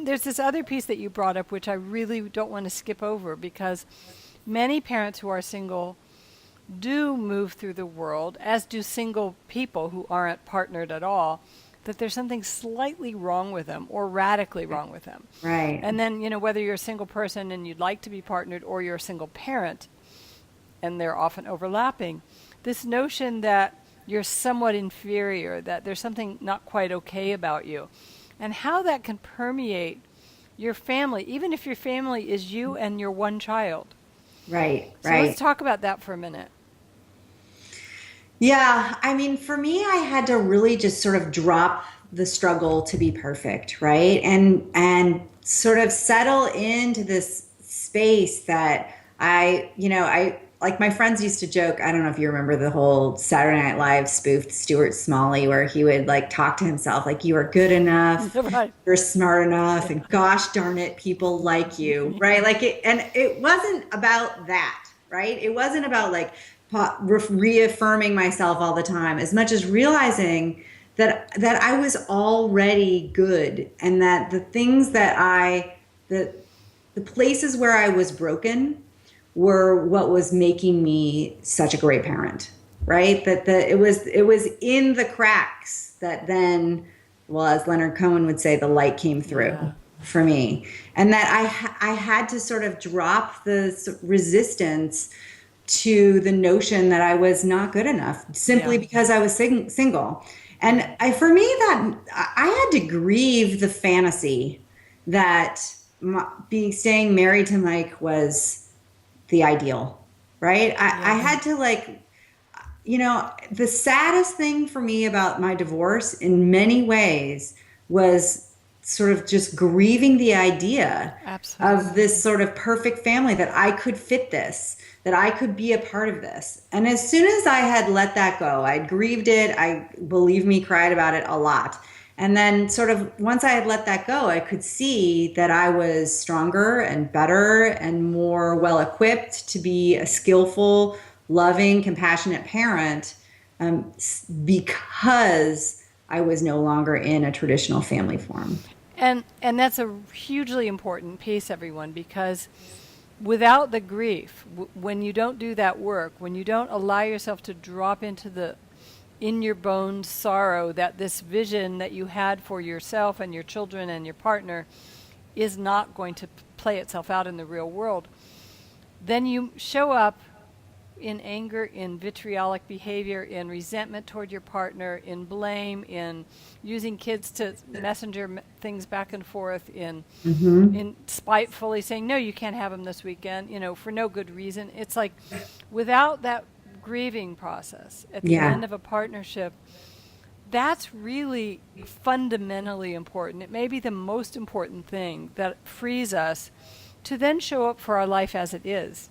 there's this other piece that you brought up, which I really don't want to skip over, because many parents who are single do move through the world, as do single people who aren't partnered at all, that there's something slightly wrong with them or radically wrong with them. Right. And then, whether you're a single person and you'd like to be partnered, or you're a single parent, and they're often overlapping, this notion that you're somewhat inferior, that there's something not quite okay about you, and how that can permeate your family, even if your family is you and your one child. Right. So Right. let's talk about that for a minute. Yeah, I mean, for me, I had to really just sort of drop the struggle to be perfect, right? And sort of settle into this space that I like my friends used to joke, I don't know if you remember the whole Saturday Night Live spoof Stuart Smalley, where he would like talk to himself like, you are good enough, Right. you're smart enough, and gosh darn it, people like you, right? Like it wasn't about that, right? It wasn't about like reaffirming myself all the time, as much as realizing that I was already good, and that the things the places where I was broken were what was making me such a great parent, right? It was in the cracks that then, well, as Leonard Cohen would say, the light came through for me, and that I had to sort of drop the resistance to the notion that I was not good enough simply because I was single. And for me, that I had to grieve the fantasy that staying married to Mike was the ideal, right? I had to the saddest thing for me about my divorce in many ways was sort of just grieving the idea of this sort of perfect family, that I could fit this, that I could be a part of this. And as soon as I had let that go, I grieved it. I, believe me, cried about it a lot. And then sort of once I had let that go, I could see that I was stronger and better and more well-equipped to be a skillful, loving, compassionate parent, because I was no longer in a traditional family form. And that's a hugely important piece, everyone, because without the grief, when you don't do that work, when you don't allow yourself to drop into the in your bones sorrow that this vision that you had for yourself and your children and your partner is not going to play itself out in the real world, then you show up in anger, in vitriolic behavior, in resentment toward your partner, in blame, in using kids to messenger things back and forth, in spitefully saying, no, you can't have them this weekend, for no good reason. It's like, without that grieving process at the end of a partnership, that's really fundamentally important. It may be the most important thing that frees us to then show up for our life as it is,